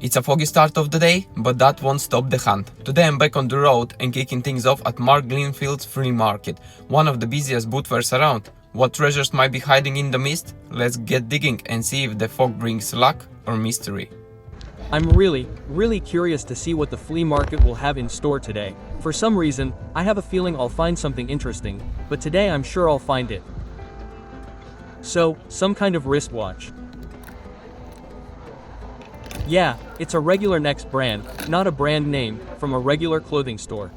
It's a foggy start of the day, but that won't stop the hunt. Today I'm back on the road and kicking things off at Mark Greenfield's flea market, one of the busiest boot fairs around. What treasures might be hiding in the mist? Let's get digging and see if the fog brings luck or mystery. I'm really curious to see what the flea market will have in store today. For some reason, I have a feeling I'll find something interesting, but today I'm sure I'll find it. So, some kind of wristwatch. Yeah, it's a regular Next brand, not a brand name, from a regular clothing store.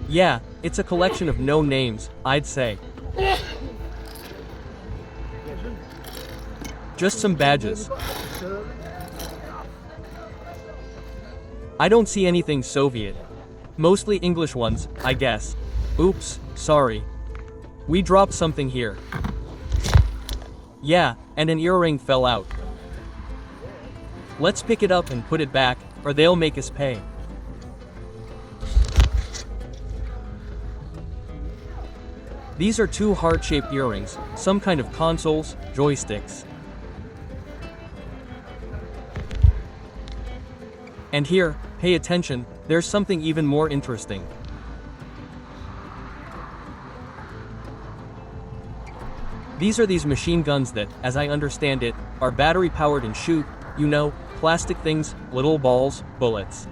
Yeah, it's a collection of no names, I'd say. Just some badges. I don't see anything Soviet. Mostly English ones, I guess. Oops, sorry. We dropped something here. Yeah, and an earring fell out. Let's pick it up and put it back, or they'll make us pay. These are two heart-shaped earrings, some kind of consoles, joysticks. And here, pay attention, there's something even more interesting. These are these machine guns that, as I understand it, are battery-powered and shoot, you know, plastic things, little balls, bullets.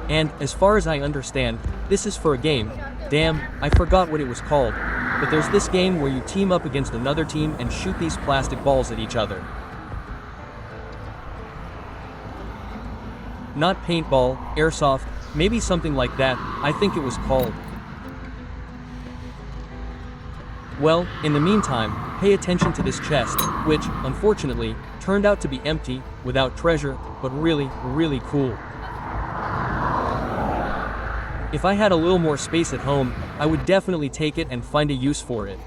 And, as far as I understand, this is for a game. Damn, I forgot what it was called. But there's this game where you team up against another team and shoot these plastic balls at each other. Not paintball, airsoft, maybe something like that, I think it was called. Well, in the meantime, pay attention to this chest, which, unfortunately, turned out to be empty, without treasure, but really cool. If I had a little more space at home, I would definitely take it and find a use for it.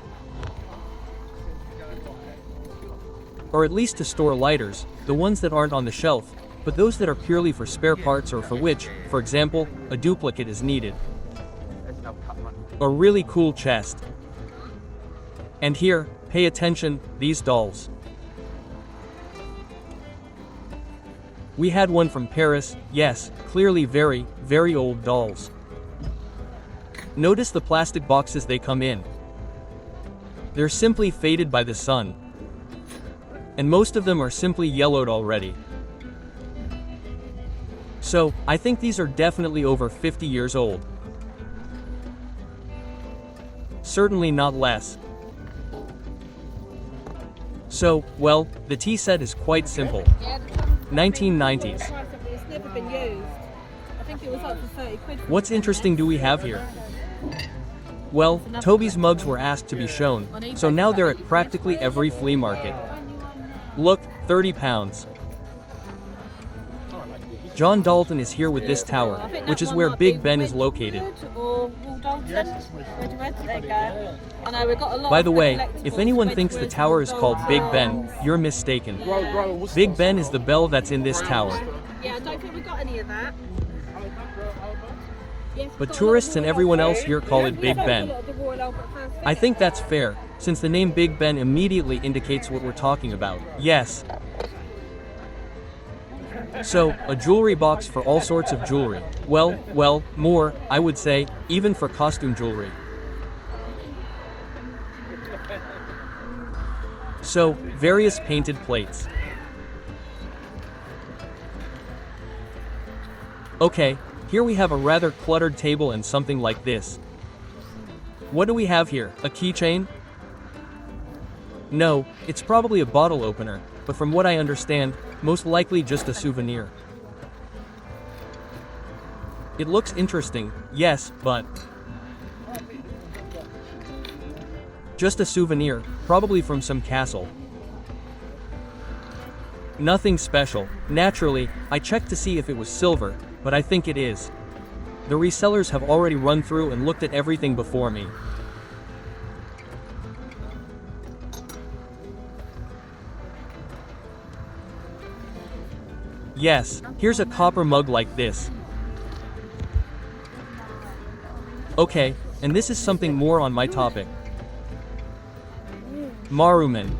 Or at least to store lighters, the ones that aren't on the shelf, but those that are purely for spare parts or for which, for example, a duplicate is needed. A really cool chest. And here, pay attention, these dolls. We had one from Paris, yes, clearly very old dolls. Notice the plastic boxes they come in. They're simply faded by the sun. And most of them are simply yellowed already. So, I think these are definitely over 50 years old. Certainly not less. So, well, the tea set is quite simple. 1990s. What's interesting do we have here? Well, Toby's mugs were asked to be shown, so now they're at practically every flea market. Look, £30. John Dalton is here with this tower, which is where Big Ben is located. By the way, if anyone thinks the tower is called Big Ben, you're mistaken. Big Ben is the bell that's in this tower. Yeah, I don't think we got any of that. But tourists and everyone else here call it Big Ben. I think that's fair, since the name Big Ben immediately indicates what we're talking about. Yes. So, a jewelry box for all sorts of jewelry. Well, more, I would say, even for costume jewelry. So, various painted plates. Okay, here we have a rather cluttered table and something like this. What do we have here? A keychain? No, it's probably a bottle opener, but from what I understand, most likely just a souvenir. It looks interesting, yes, but just a souvenir, probably from some castle. Nothing special. Naturally, I checked to see if it was silver, but I think it is. The resellers have already run through and looked at everything before me. Yes, here's a copper mug like this. Okay, and this is something more on my topic. Maruman.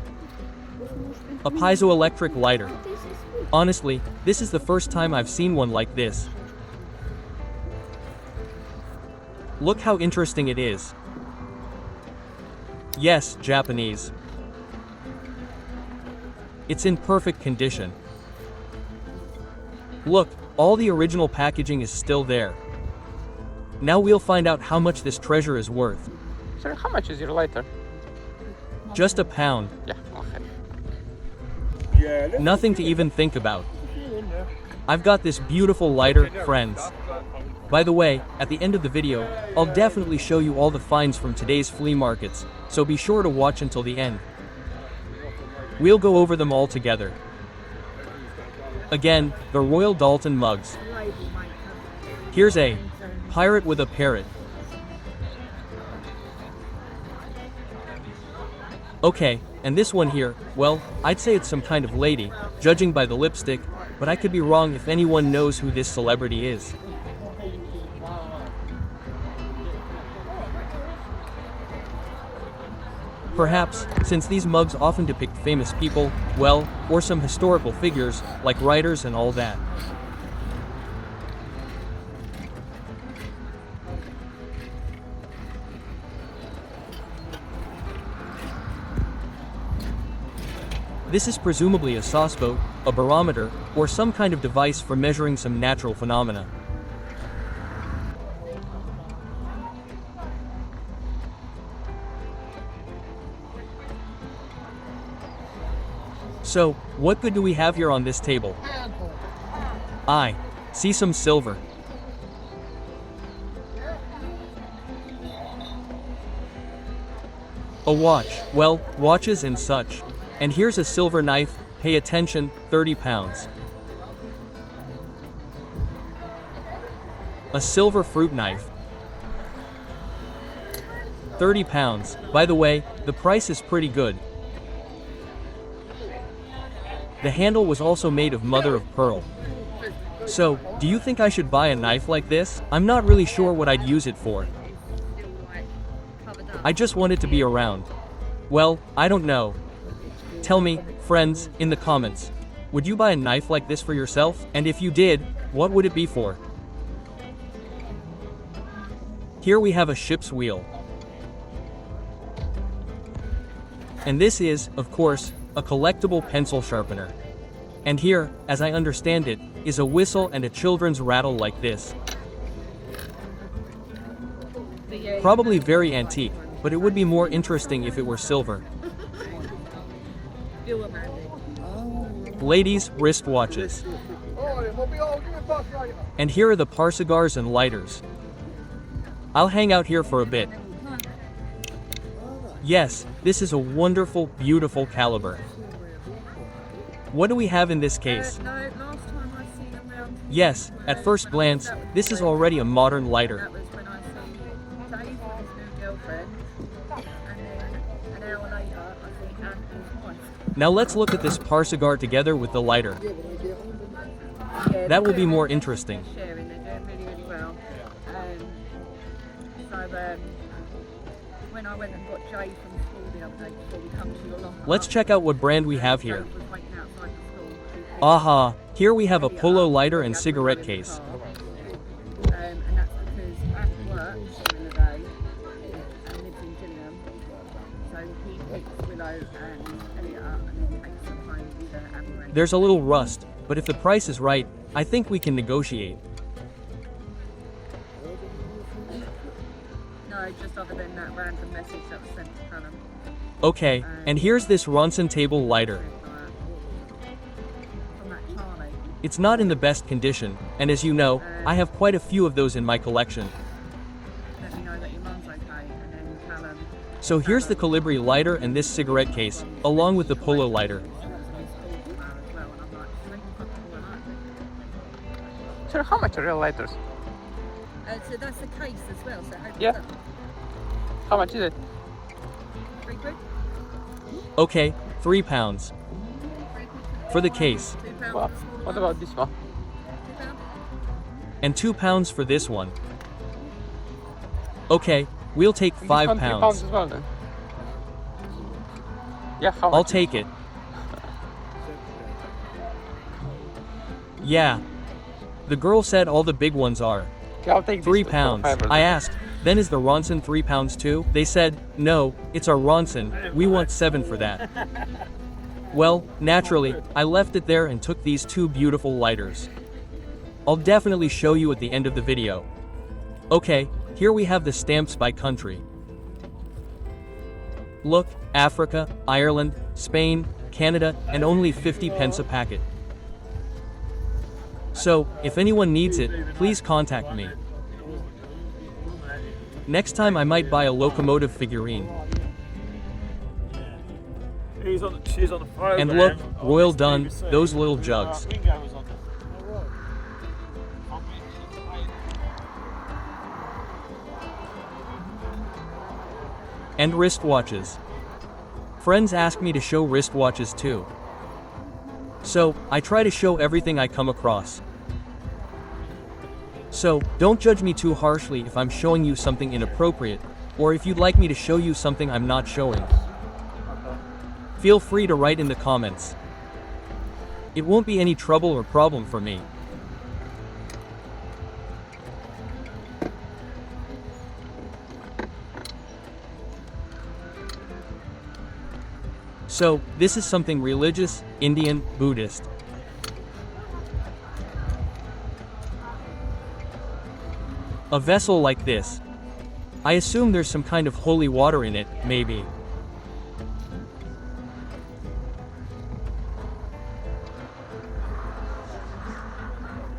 A piezoelectric lighter. Honestly, this is the first time I've seen one like this. Look how interesting it is. Yes, Japanese. It's in perfect condition. Look, all the original packaging is still there. Now we'll find out how much this treasure is worth. Sir, how much is your lighter? Just £1. Yeah, okay. Nothing to even think about. I've got this beautiful lighter, friends. By the way, at the end of the video, I'll definitely show you all the finds from today's flea markets, so be sure to watch until the end. We'll go over them all together. Again, the Royal Dalton mugs. Here's a pirate with a parrot. Okay, and this one here, well, I'd say it's some kind of lady, judging by the lipstick, but I could be wrong if anyone knows who this celebrity is. Perhaps, since these mugs often depict famous people, well, or some historical figures, like writers and all that. This is presumably a sauce boat, a barometer, or some kind of device for measuring some natural phenomena. So, what good do we have here on this table? I see some silver. A watch, well, watches and such. And here's a silver knife, pay attention, £30. A silver fruit knife. £30. By the way, the price is pretty good. The handle was also made of mother of pearl. So, do you think I should buy a knife like this? I'm not really sure what I'd use it for. I just want it to be around. Well, I don't know. Tell me, friends, in the comments. Would you buy a knife like this for yourself? And if you did, what would it be for? Here we have a ship's wheel. And this is, of course, a collectible pencil sharpener. And here, as I understand it, is a whistle and a children's rattle like this. Probably very antique, but it would be more interesting if it were silver. Ladies' wristwatches. And here are the parcigars and lighters. I'll hang out here for a bit. Yes, this is a wonderful, beautiful caliber. What do we have in this case? No, last time I seen them round. Yes, at first glance, this is already a modern lighter. That was when I seen Dave with his new girlfriend, and then an hour later I seen Anne with his wife. Now let's look at this parcigar together with the lighter. Yeah, That will be more interesting. Sharing, they're doing really, really well. So when I went and got Jay from school the other day before we come to your locker, Let's check out what brand we have here. Jay was waiting outside the school. Aha, here we have a polo lighter and cigarette case. And that's because at work during the day and lives in Gillingham, so he picks Willow and Elliot up and then takes them home with the ambulance. There's a little rust, but if the price is right, I think we can negotiate. No, just other than that random message that was sent to Callum. Okay, and here's this Ronson table lighter. From that Charlie. It's not in the best condition, and as you know, I have quite a few of those in my collection. Let me know that your mum's okay, and then Callum. So here's the Colibri lighter and this cigarette case, along with the polo lighter. Sir, how much are real lighters? So that's the case as well. So Yeah. How much is it? £3. Okay, £3. For the case, £2. Well, what about this one? £2? and £2 for this one. Okay, we'll take Can you 5 spend £3 pounds. as well then? Yeah, how I'll much? take it. Yeah. The girl said all the big ones are Okay, I'll take £3. this for 5 I asked, then is the Ronson £3 too? They said, no, it's our Ronson, we want 7 for that. Well, naturally, I left it there and took these 2 beautiful lighters. I'll definitely show you at the end of the video. Okay, here we have the stamps by country. Look, Africa, Ireland, Spain, Canada, and only 50 pence a packet. So, if anyone needs it, please contact me. Next time I might buy a locomotive figurine. She's on the program. And look, Royal Dun, those little jugs. And wristwatches. Friends ask me to show wristwatches too. So, I try to show everything I come across. So, don't judge me too harshly if I'm showing you something inappropriate, or if you'd like me to show you something I'm not showing. Feel free to write in the comments. It won't be any trouble or problem for me. So, this is something religious, Indian, Buddhist. A vessel like this. I assume there's some kind of holy water in it, maybe.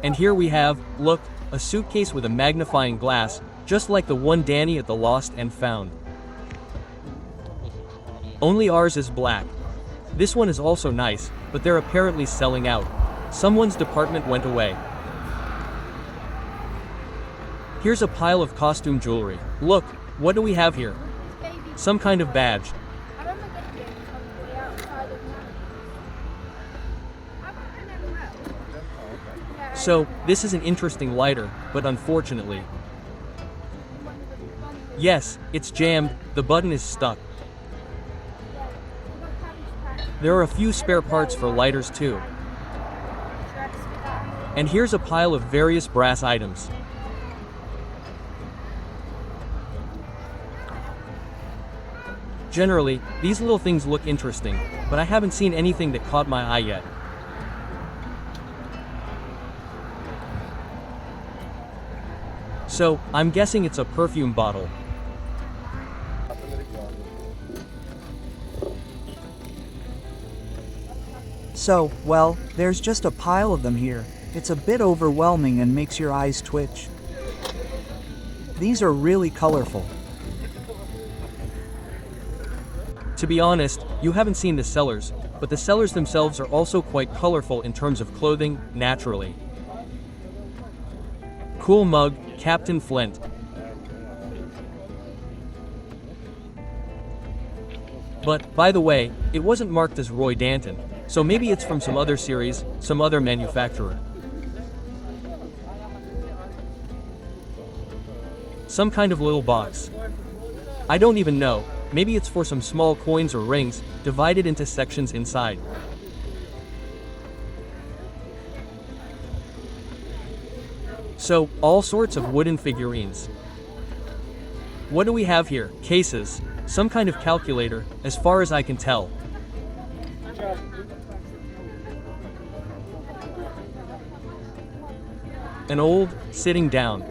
And here we have, look, a suitcase with a magnifying glass, just like the one Danny at the Lost and Found. Only ours is black. This one is also nice, but they're apparently selling out. Someone's department went away. Here's a pile of costume jewelry. Look, what do we have here? Some kind of badge. So, this is an interesting lighter, but unfortunately. Yes, it's jammed, the button is stuck. There are a few spare parts for lighters too. And here's a pile of various brass items. Generally, these little things look interesting, but I haven't seen anything that caught my eye yet. So, I'm guessing it's a perfume bottle. So, well, there's just a pile of them here. It's a bit overwhelming and makes your eyes twitch. These are really colorful. To be honest, you haven't seen the sellers, but the sellers themselves are also quite colorful in terms of clothing, naturally. Cool mug, Captain Flint. But, by the way, it wasn't marked as Roy Danton, so maybe it's from some other series, some other manufacturer. Some kind of little box. I don't even know, maybe it's for some small coins or rings, divided into sections inside. So, all sorts of wooden figurines. What do we have here? Cases. Some kind of calculator, as far as I can tell. An old, sitting down.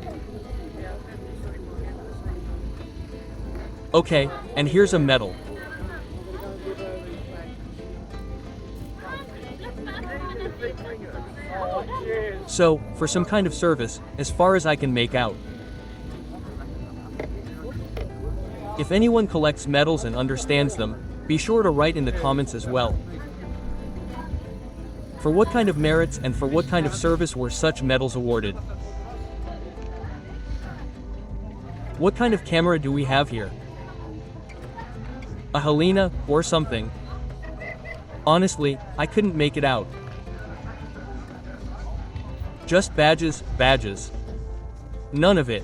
Okay, and here's a medal. So, for some kind of service, as far as I can make out. If anyone collects medals and understands them, be sure to write in the comments as well. For what kind of merits and for what kind of service were such medals awarded? What kind of camera do we have here? A Helena, or something. Honestly, I couldn't make it out. Just badges, badges. None of it.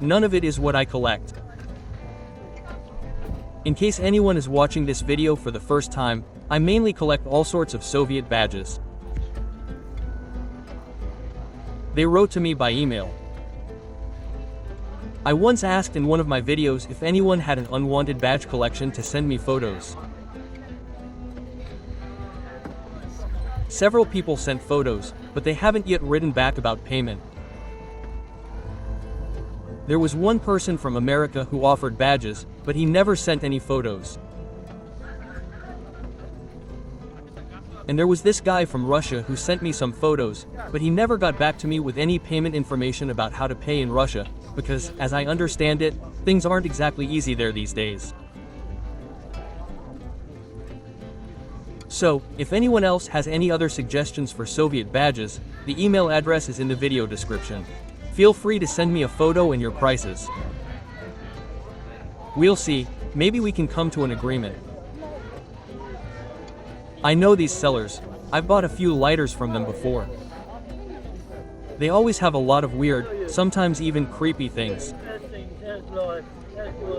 none of it is what I collect. In case anyone is watching this video for the first time, I mainly collect all sorts of Soviet badges. They wrote to me by email. I once asked in one of my videos if anyone had an unwanted badge collection to send me photos. Several people sent photos, but they haven't yet written back about payment. There was one person from America who offered badges, but he never sent any photos. And there was this guy from Russia who sent me some photos, but he never got back to me with any payment information about how to pay in Russia, because, as I understand it, things aren't exactly easy there these days. So, if anyone else has any other suggestions for Soviet badges, the email address is in the video description. Feel free to send me a photo and your prices. We'll see, maybe we can come to an agreement. I know these sellers, I've bought a few lighters from them before. They always have a lot of weird, sometimes even creepy things.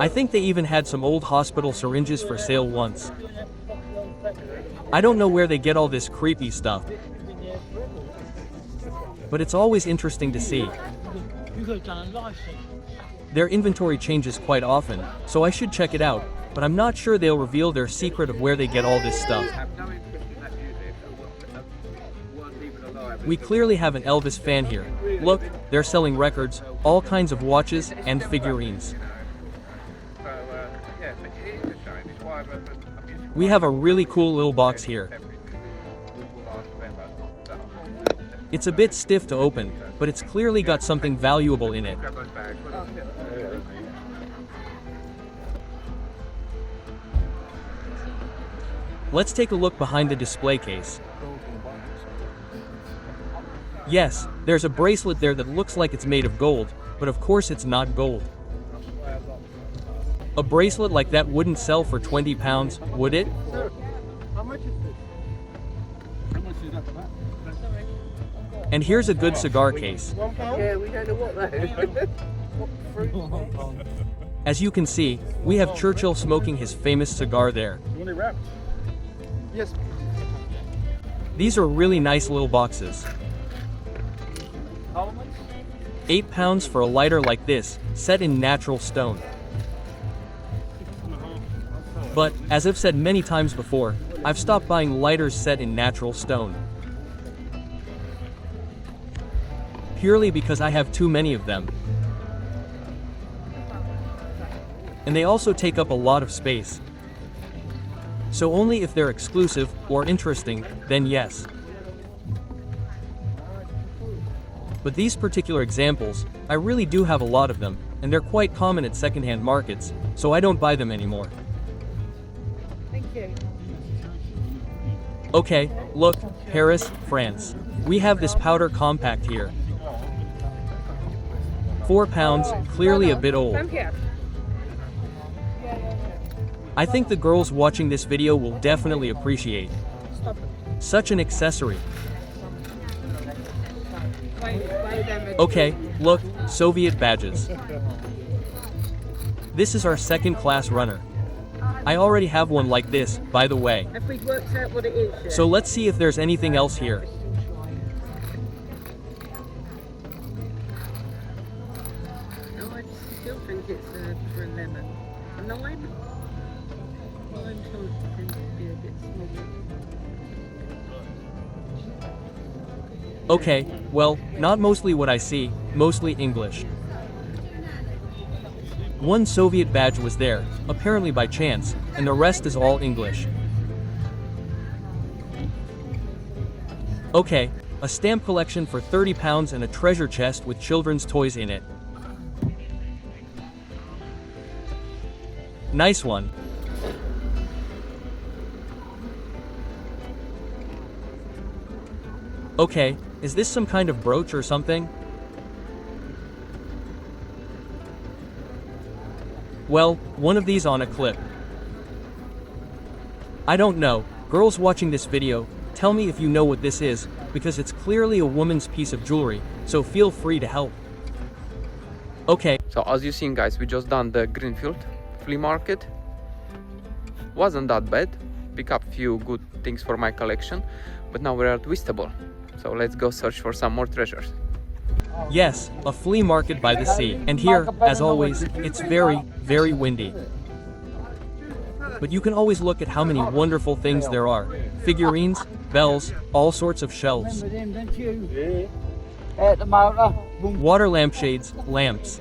I think they even had some old hospital syringes for sale once. I don't know where they get all this creepy stuff, but it's always interesting to see. Their inventory changes quite often, so I should check it out, but I'm not sure they'll reveal their secret of where they get all this stuff. We clearly have an Elvis fan here. Look, they're selling records, all kinds of watches, and figurines. We have a really cool little box here. It's a bit stiff to open, but it's clearly got something valuable in it. Let's take a look behind the display case. Yes, there's a bracelet there that looks like it's made of gold, but of course it's not gold. A bracelet like that wouldn't sell for £20, would it? And here's a good cigar case. Yeah, we don't know what that is. As you can see, we have Churchill smoking his famous cigar there. Yes. These are really nice little boxes. £8 for a lighter like this, set in natural stone. But, as I've said many times before, I've stopped buying lighters set in natural stone. Purely because I have too many of them. And they also take up a lot of space. So only if they're exclusive or interesting, then yes. But these particular examples, I really do have a lot of them, and they're quite common at secondhand markets, so I don't buy them anymore. Thank you. Okay, look, Paris, France. We have this powder compact here. £4, clearly a bit old. Thank you. I think the girls watching this video will definitely appreciate such an accessory. Okay, look, Soviet badges. This is our second-class runner. I already have one like this, by the way. If we worked out what it is. So let's see if there's anything else here. No, I still think it's for a lemon. A lime? Lime tends to be a bit smaller. Okay, well, not mostly what I see, mostly English. One Soviet badge was there, apparently by chance, and the rest is all English. Okay, a stamp collection for £30 and a treasure chest with children's toys in it. Nice one. Okay, is this some kind of brooch or something? Well, one of these on a clip. I don't know, girls watching this video, tell me if you know what this is, because it's clearly a woman's piece of jewelry, so feel free to help. Okay. So as you seen guys, we just done the Greenfield flea market. Wasn't that bad. Pick up few good things for my collection. But now we're at Twistable. So let's go search for some more treasures. Yes, a flea market by the sea. And here, as always, it's very, very windy. But you can always look at how many wonderful things there are. Figurines, bells, all sorts of shelves. Water lampshades, lamps.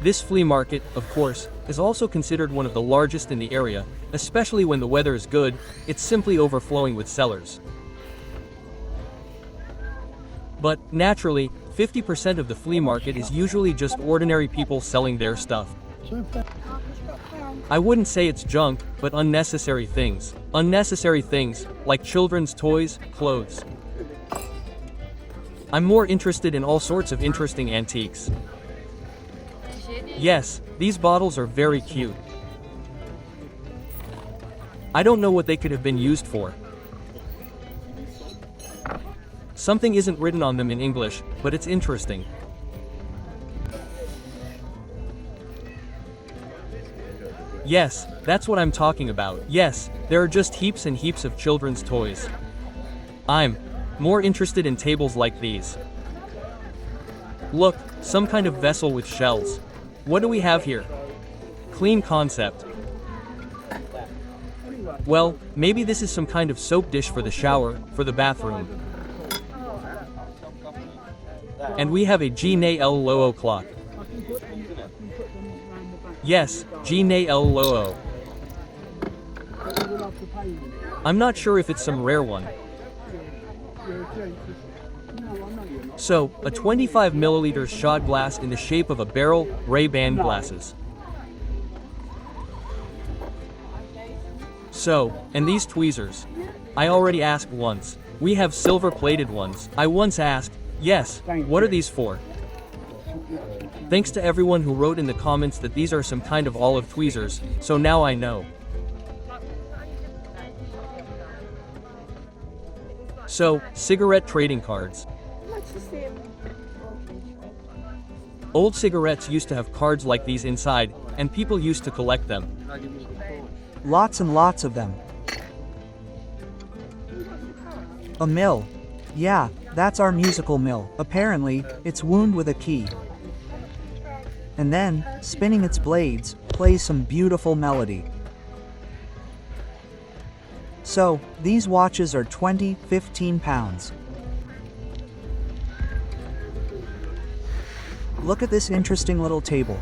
This flea market, of course, is also considered one of the largest in the area, especially when the weather is good. It's simply overflowing with sellers. But, naturally, 50% of the flea market is usually just ordinary people selling their stuff. I wouldn't say it's junk, but unnecessary things. Unnecessary things, like children's toys, clothes. I'm more interested in all sorts of interesting antiques. Yes, these bottles are very cute. I don't know what they could have been used for. Something isn't written on them in English, but it's interesting. Yes, that's what I'm talking about. Yes, there are just heaps and heaps of children's toys. I'm more interested in tables like these. Look, some kind of vessel with shells. What do we have here? Clean concept. Well, maybe this is some kind of soap dish for the shower, for the bathroom. And we have a G-N-A-L Loo clock. Yes, G-N-A-L Loo. I'm not sure if it's some rare one. So, a 25 milliliter shot glass in the shape of a barrel, Ray-Ban glasses. So, and these tweezers. I already asked once. We have silver-plated ones. I once asked, yes, what are these for? Thanks to everyone who wrote in the comments that these are some kind of olive tweezers, so now I know. So, cigarette trading cards. Old cigarettes used to have cards like these inside, and people used to collect them. Lots and lots of them. A mill. Yeah, that's our musical mill. Apparently, it's wound with a key. And then, spinning its blades, plays some beautiful melody. So, these watches are 15 pounds. Look at this interesting little table.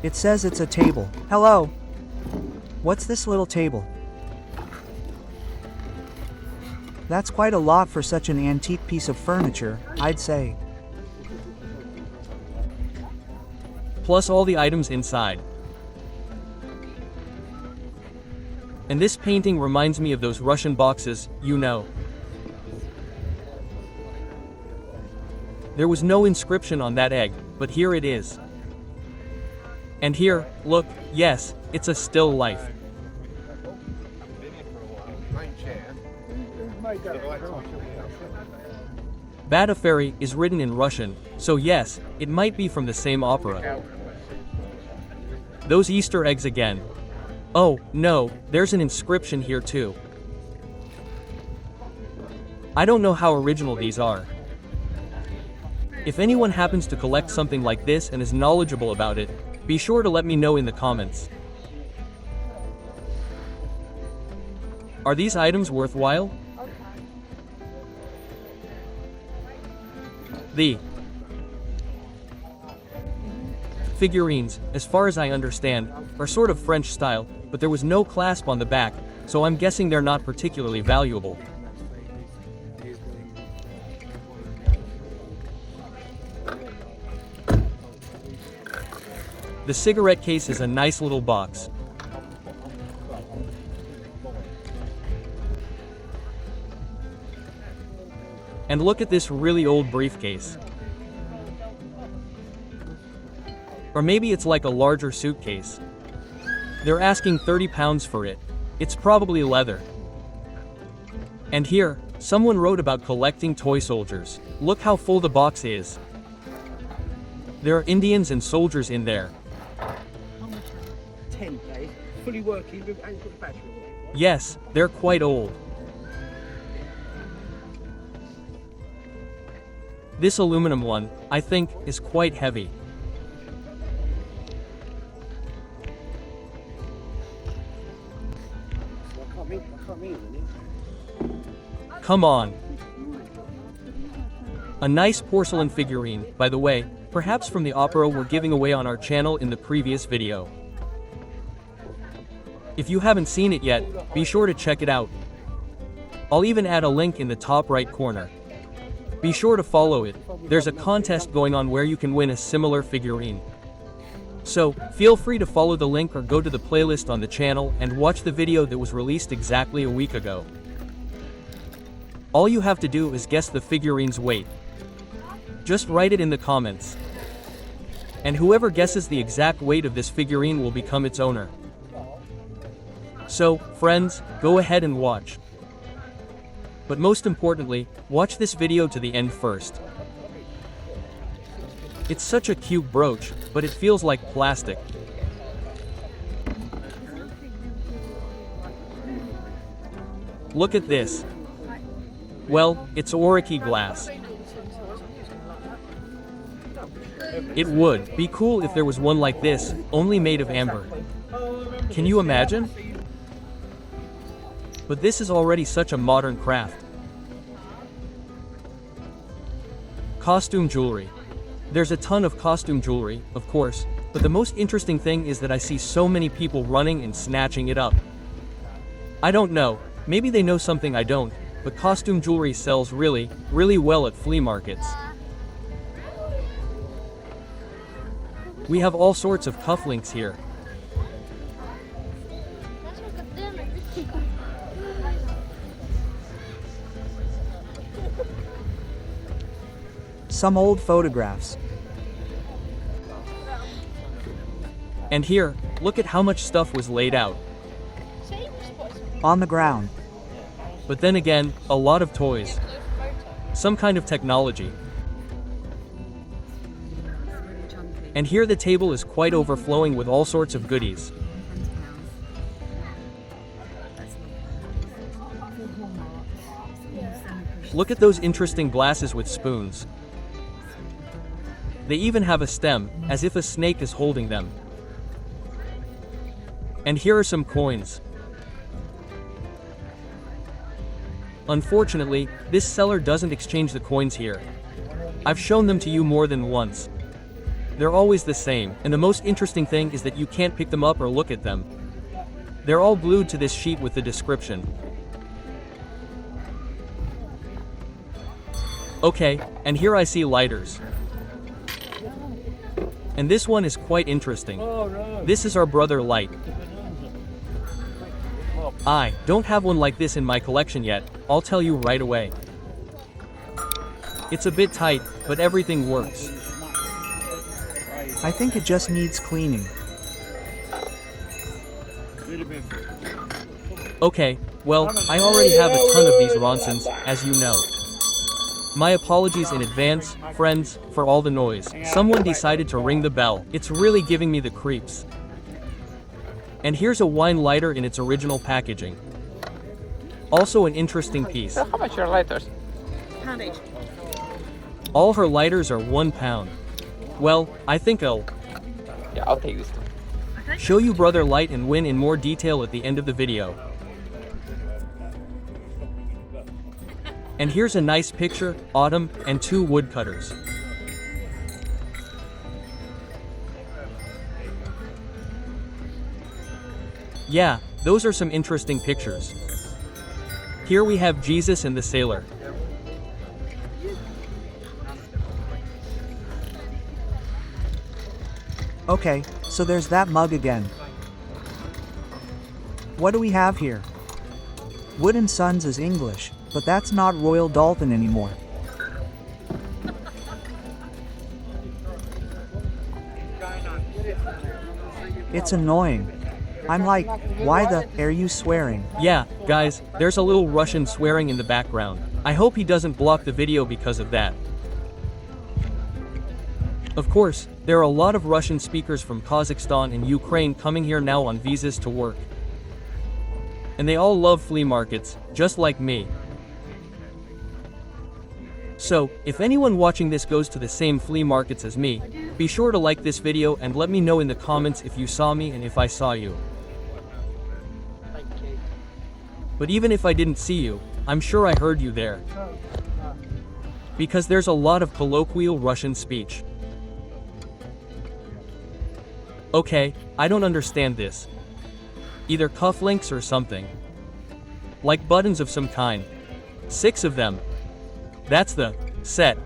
It says it's a table. Hello. What's this little table? That's quite a lot for such an antique piece of furniture, I'd say. Plus all the items inside. And this painting reminds me of those Russian boxes, you know. There was no inscription on that egg, but here it is. And here, look, yes, it's a still life. Bada Fairy is written in Russian, so yes, it might be from the same opera. Those Easter eggs again. Oh, no, there's an inscription here too. I don't know how original these are. If anyone happens to collect something like this and is knowledgeable about it, be sure to let me know in the comments. Are these items worthwhile? The figurines, as far as I understand, are sort of French style, but there was no clasp on the back, so I'm guessing they're not particularly valuable. The cigarette case is a nice little box. And look at this really old briefcase. Or maybe it's like a larger suitcase. They're asking 30 pounds for it. It's probably leather. And here, Someone wrote about collecting toy soldiers. Look how full the box is. There are Indians and soldiers in there. 10 days, fully working with and put the battery in. Yes, they're quite old. This aluminum one, I think, is quite heavy. I can't read it. Come on. A nice porcelain figurine, by the way, perhaps from the opera we're giving away on our channel in the previous video. If you haven't seen it yet, be sure to check it out. I'll even add a link in the top right corner. Be sure to follow it. There's a contest going on where you can win a similar figurine. So, feel free to follow the link or go to the playlist on the channel and watch the video that was released exactly a week ago. All you have to do is guess the figurine's weight. Just write it in the comments. And whoever guesses the exact weight of this figurine will become its owner. So, friends, go ahead and watch. But most importantly, watch this video to the end first. It's such a cute brooch, but it feels like plastic. Look at this. Well, it's oriki glass. It would be cool if there was one like this, only made of amber. Can you imagine? But this is already such a modern craft. Costume jewelry. There's a ton of costume jewelry, of course, but the most interesting thing is that I see so many people running and snatching it up. I don't know, maybe they know something I don't, but costume jewelry sells really, really well at flea markets. We have all sorts of cufflinks here. Some old photographs. And here, look at how much stuff was laid out. On the ground. But then again, a lot of toys. Some kind of technology. And here the table is quite overflowing with all sorts of goodies. Look at those interesting glasses with spoons. They even have a stem, as if a snake is holding them. And here are some coins. Unfortunately, this seller doesn't exchange the coins here. I've shown them to you more than once. They're always the same, and the most interesting thing is that you can't pick them up or look at them. They're all glued to this sheet with the description. Okay, and here I see lighters. And this one is quite interesting. This is our brother light. I don't have one like this in my collection yet, I'll tell you right away. It's a bit tight, but everything works. I think it just needs cleaning. Okay, well, I already have a ton of these Ronsons, as you know. My apologies in advance, friends, for all the noise. Someone decided to ring the bell. It's really giving me the creeps. And here's a wine lighter in its original packaging. Also an interesting piece. How much are lighters? Pound each. All her lighters are £1. Well, I think I'll Yeah, I'll take this one. show you brother light and win in more detail at the end of the video. And here's a nice picture, autumn, and 2 woodcutters. Yeah, those are some interesting pictures. Here we have Jesus and the sailor. Okay, so there's that mug again. What do we have here? Wood and Sons is English, but that's not Royal Dalton anymore. It's annoying. I'm like, why the are you swearing? Yeah, guys, there's a little Russian swearing in the background. I hope he doesn't block the video because of that. Of course, there are a lot of Russian speakers from Kazakhstan and Ukraine coming here now on visas to work. And they all love flea markets, just like me. So, if anyone watching this goes to the same flea markets as me, be sure to like this video and let me know in the comments if you saw me and if I saw you. But even if I didn't see you, I'm sure I heard you there. Because there's a lot of colloquial Russian speech. Okay, I don't understand this. Either cufflinks or something. Like buttons of some kind. 6 of them. That's the set.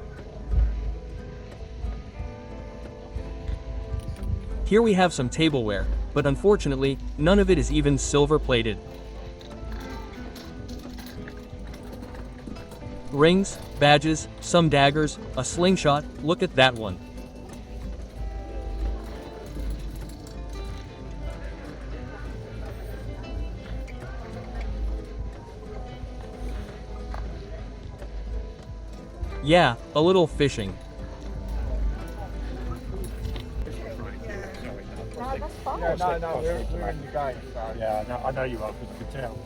Here we have some tableware, but unfortunately, none of it is even silver plated. Rings, badges, some daggers, a slingshot, look at that one. Yeah, a little fishing. No, we're in the game. So. Yeah, no, I know you are, you can tell.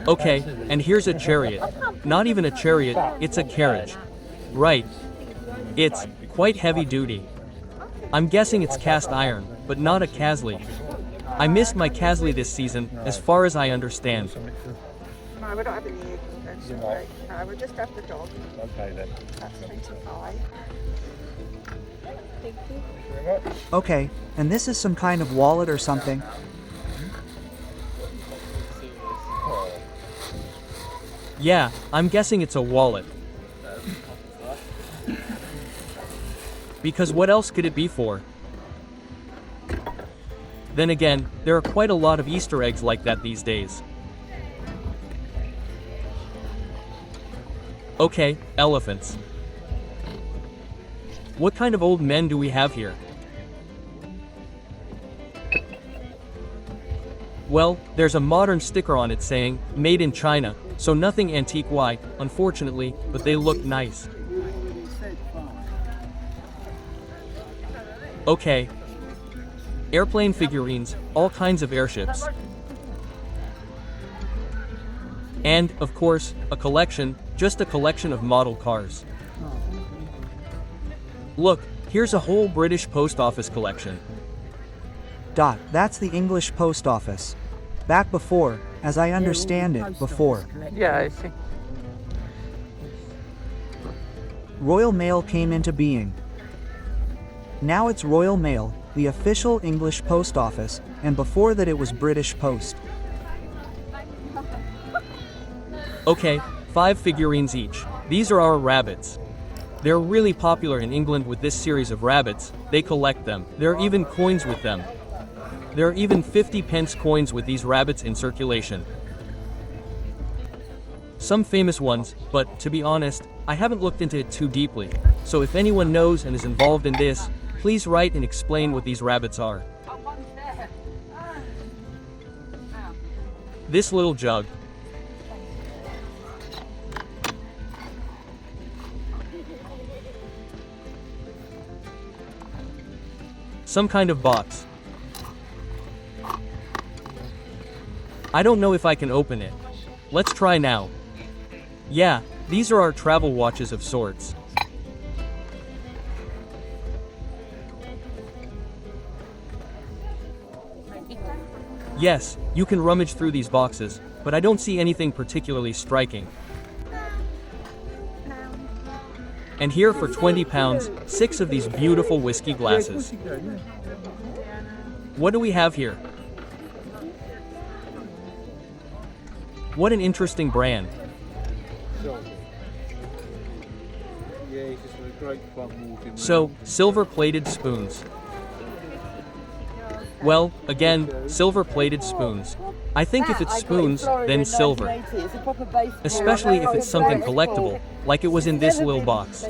Okay, and here's a chariot. Not even a chariot, it's a carriage. Right. It's quite heavy duty. I'm guessing it's cast iron, but not a Casly. I missed my Casly this season, as far as I understand. No, we're not having the egg. Right. No, we'll just have the dog. Okay then. That's 25. Thank you. Okay, and this is some kind of wallet or something. Yeah, I'm guessing it's a wallet. Because what else could it be for? Then again, there are quite a lot of Easter eggs like that these days. Okay, elephants. What kind of old men do we have here? Well, there's a modern sticker on it saying, made in China, so nothing antique unfortunately, but they look nice. Okay. Airplane figurines, all kinds of airships. And, of course, a collection, just a collection of model cars. Look, here's a whole British post office collection. That's the English post office. Back before, as I understand it, before. Yeah, I see. Royal Mail came into being. Now it's Royal Mail, the official English post office, and before that it was British Post. Okay, 5 figurines each. These are our rabbits. They're really popular in England with this series of rabbits, they collect them. There are even coins with them. There are even 50-pence coins with these rabbits in circulation. Some famous ones, but to be honest, I haven't looked into it too deeply. So if anyone knows and is involved in this, please write and explain what these rabbits are. This little jug. Some kind of box. I don't know if I can open it. Let's try now. Yeah, these are our travel watches of sorts. Yes, you can rummage through these boxes, but I don't see anything particularly striking. And here for £20, 6 of these beautiful whiskey glasses. What do we have here? What an interesting brand. So, silver-plated spoons. Well, again, silver-plated spoons. I think if it's spoons, then silver. Especially if it's something collectible, like it was in this little box.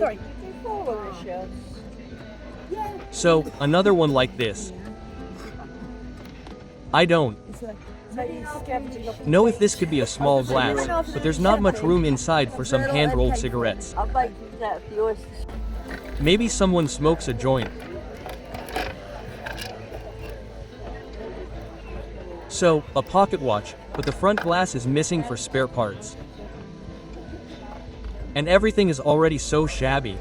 So, another one like this. I don't. Know if this could be a small glass, but there's not much room inside for some hand-rolled cigarettes. Maybe someone smokes a joint. So, a pocket watch, but the front glass is missing for spare parts. And everything is already so shabby.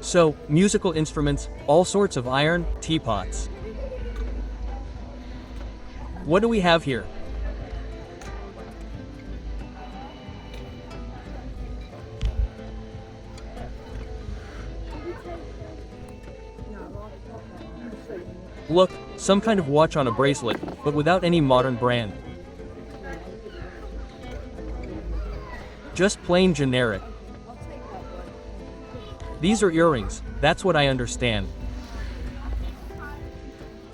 So, musical instruments, all sorts of iron, teapots. What do we have here? Look, some kind of watch on a bracelet, but without any modern brand. Just plain generic. These are earrings, that's what I understand.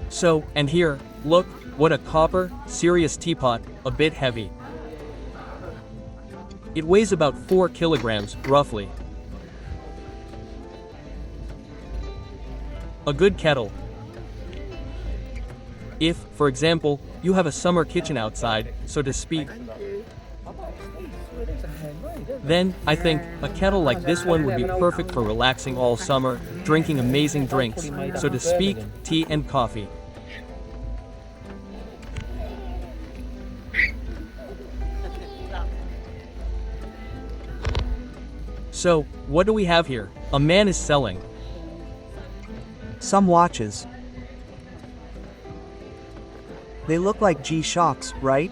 So, and here, look, what a copper, serious teapot, a bit heavy. It weighs about 4 kilograms, roughly. A good kettle. If, for example, you have a summer kitchen outside, so to speak, then, I think, a kettle like this one would be perfect for relaxing all summer, drinking amazing drinks, so to speak, tea and coffee. So, what do we have here? A man is selling. Some watches. They look like G-Shocks, right?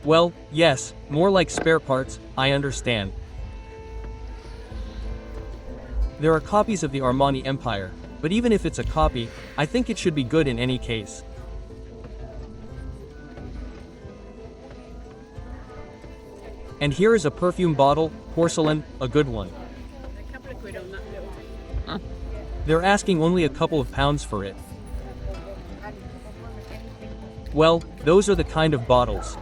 Well, yes, more like spare parts, I understand. There are copies of the Armani Empire, but even if it's a copy, I think it should be good in any case. And here is a perfume bottle, porcelain, a good one. A couple of quid on that little. They're asking only a couple of pounds for it. Well, those are the kind of bottles.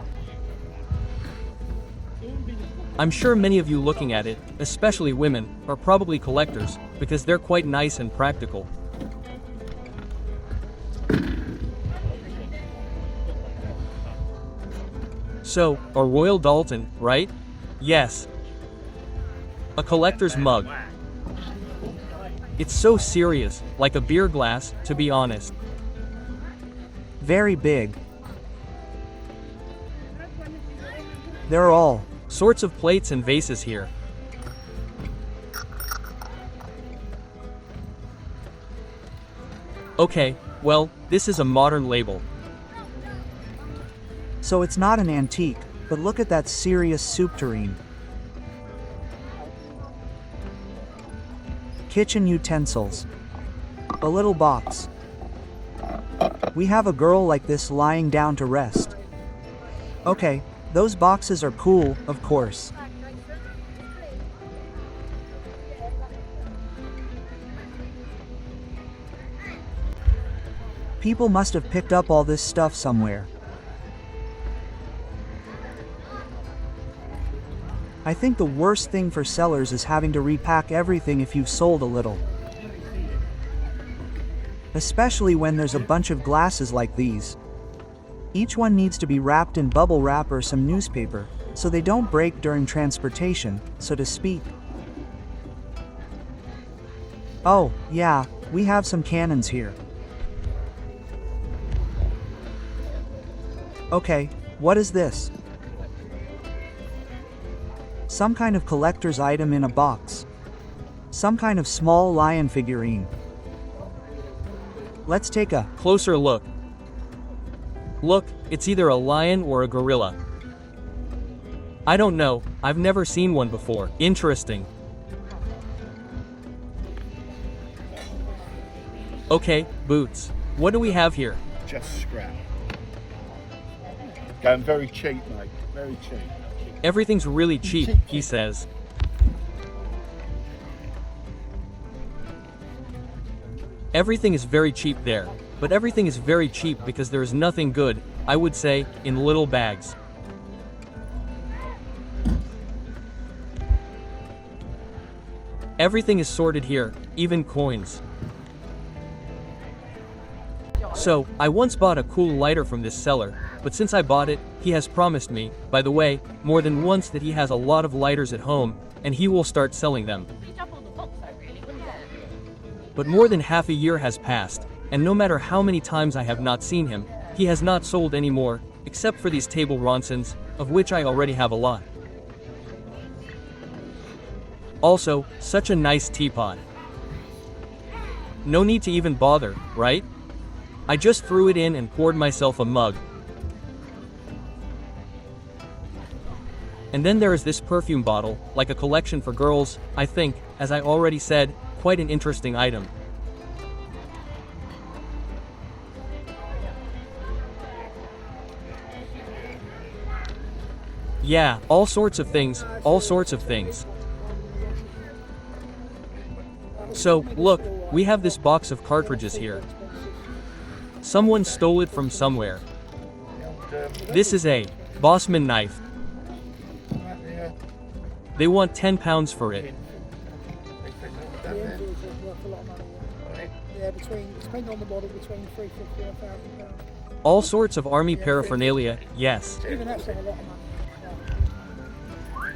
I'm sure many of you looking at it, especially women, are probably collectors, because they're quite nice and practical. So, a Royal Dalton, right? Yes. A collector's mug. It's so serious, like a beer glass, to be honest. Very big. They're all Sorts of plates and vases here. Okay, well, this is a modern label. So it's not an antique, but look at that serious soup tureen. Kitchen utensils. A little box. We have a girl like this lying down to rest. Okay, those boxes are cool, of course. People must have picked up all this stuff somewhere. I think the worst thing for sellers is having to repack everything if you've sold a little. Especially when there's a bunch of glasses like these. Each one needs to be wrapped in bubble wrap or some newspaper, so they don't break during transportation, so to speak. Oh, yeah, we have some cannons here. Okay, what is this? Some kind of collector's item in a box. Some kind of small lion figurine. Let's take a Closer look. Look, it's either a lion or a gorilla. I don't know, I've never seen one before. Interesting. Okay, boots. What do we have here? Just scrap. Going very cheap, mate. Very cheap. Everything's really cheap, he says. Everything is very cheap there. But everything is very cheap because there is nothing good, I would say, in little bags. Everything is sorted here, even coins. So, I once bought a cool lighter from this seller, but since I bought it, he has promised me, by the way, more than once that he has a lot of lighters at home, and he will start selling them. But more than half a year has passed, and no matter how many times I have not seen him, he has not sold any more, except for these table ronsons, of which I already have a lot. Also, such a nice teapot. No need to even bother, right? I just threw it in and poured myself a mug. And then there is this perfume bottle, like a collection for girls, I think, as I already said, quite an interesting item. Yeah, all sorts of things, all sorts of things. So, look, we have this box of cartridges here. Someone stole it from somewhere. This is a Bossman knife. They want £10 for it. Yeah, depending on the model, between £350 and £1,000. All sorts of army paraphernalia, yes. Even that's not a lot of money.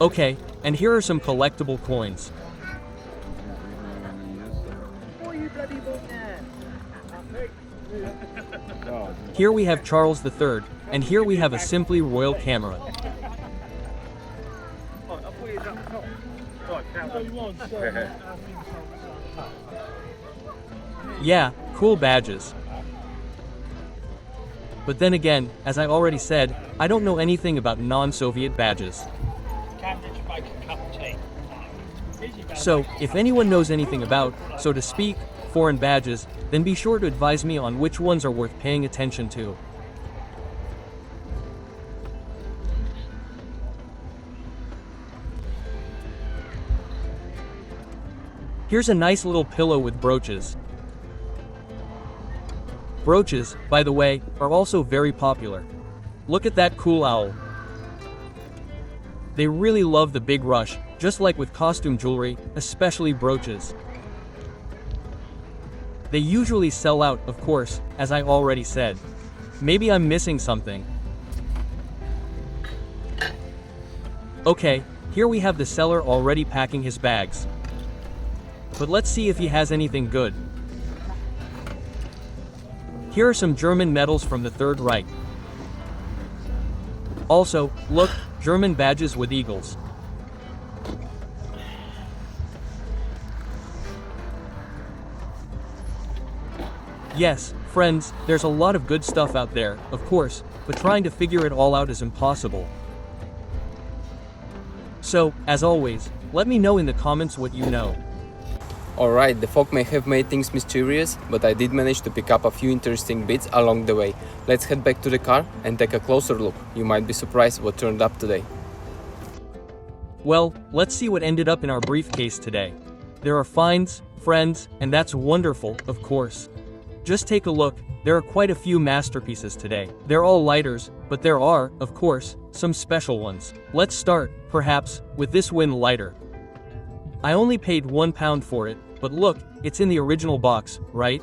Okay, and here are some collectible coins. Here we have Charles III, and here we have a simply royal camera. Yeah, cool badges. But then again, as I already said, I don't know anything about non-Soviet badges. So, if anyone knows anything about, so to speak, foreign badges, then be sure to advise me on which ones are worth paying attention to. Here's a nice little pillow with brooches. Brooches, by the way, are also very popular. Look at that cool owl. They really love the big rush, just like with costume jewelry, especially brooches. They usually sell out, of course, as I already said. Maybe I'm missing something. Okay, here we have the seller already packing his bags. But let's see if he has anything good. Here are some German medals from the Third Reich. Also, look, German badges with eagles. Yes, friends, there's a lot of good stuff out there, of course, but trying to figure it all out is impossible. So, as always, let me know in the comments what you know. Alright, the fog may have made things mysterious, but I did manage to pick up a few interesting bits along the way. Let's head back to the car and take a closer look. You might be surprised what turned up today. Well, let's see what ended up in our briefcase today. There are finds, friends, and that's wonderful, of course. Just take a look, there are quite a few masterpieces today. They're all lighters, but there are, of course, some special ones. Let's start, perhaps, with this Win lighter. I only paid £1 for it, but look, it's in the original box, right?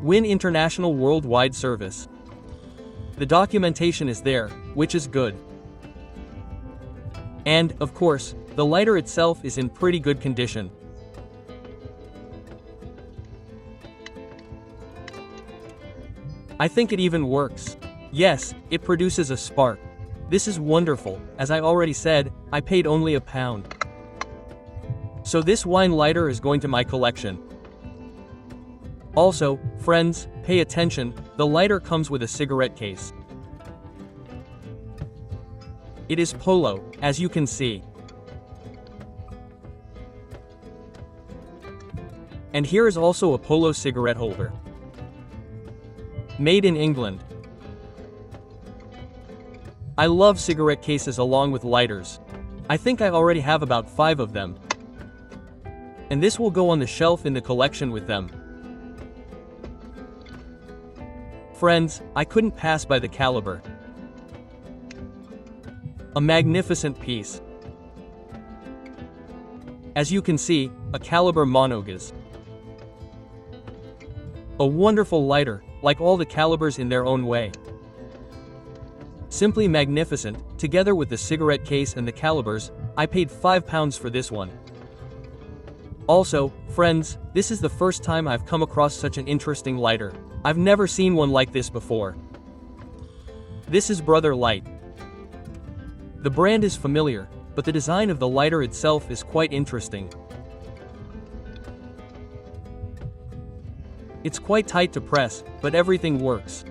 Win International Worldwide Service. The documentation is there, which is good. And, of course, the lighter itself is in pretty good condition. I think it even works. Yes, it produces a spark. This is wonderful. As I already said, I paid only £1. So this wine lighter is going to my collection. Also, friends, pay attention, the lighter comes with a cigarette case. It is Polo, as you can see. And here is also a Polo cigarette holder. Made in England. I love cigarette cases along with lighters. I think I already have about 5 of them. And this will go on the shelf in the collection with them. Friends, I couldn't pass by the caliber. A magnificent piece. As you can see, a caliber monogas. A wonderful lighter, like all the calibers in their own way. Simply magnificent. Together with the cigarette case and the calibers, I paid £5 for this one. Also, friends, this is the first time I've come across such an interesting lighter. I've never seen one like this before. This is Brother Light. The brand is familiar, but the design of the lighter itself is quite interesting. It's quite tight to press, but everything works.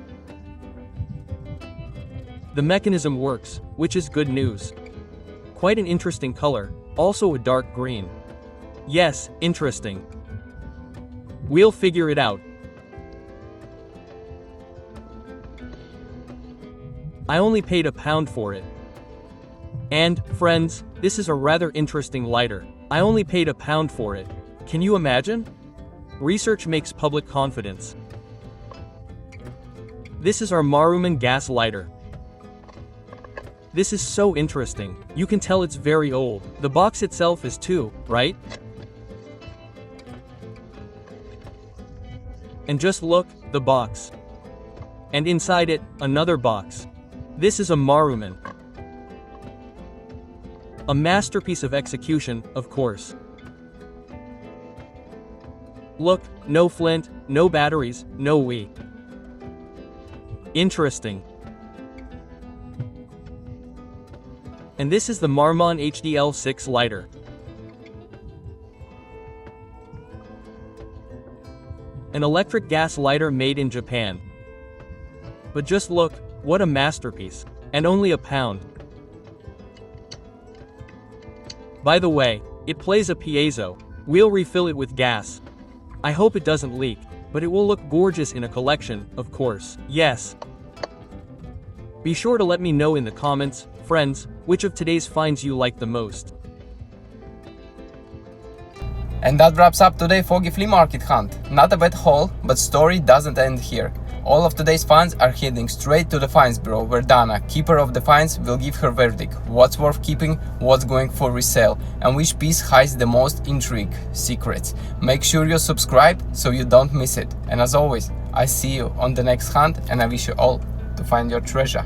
The mechanism works, which is good news. Quite an interesting color, also a dark green. Yes, interesting. We'll figure it out. I only paid £1 for it. And, friends, this is a rather interesting lighter. I only paid £1 for it. Can you imagine? Research makes public confidence. This is our Maruman gas lighter. This is so interesting. You can tell it's very old. The box itself is too, right? And just look, the box. And inside it, another box. This is a Maruman. A masterpiece of execution, of course. Look, no flint, no batteries, no Wii. Interesting. And this is the Marmon HDL6 lighter. An electric gas lighter made in Japan. But just look, what a masterpiece. And only £1. By the way, it plays a piezo. We'll refill it with gas. I hope it doesn't leak, but it will look gorgeous in a collection, of course. Yes. Be sure to let me know in the comments, friends, which of today's finds you like the most. And that wraps up today's Foggy flea market hunt. Not a bad haul, but story doesn't end here. All of today's finds are heading straight to the finds bureau, where Dana, keeper of the finds, will give her verdict. What's worth keeping, what's going for resale, and which piece hides the most intrigue, secrets. Make sure you subscribe so you don't miss it. And as always, I see you on the next hunt, and I wish you all to find your treasure.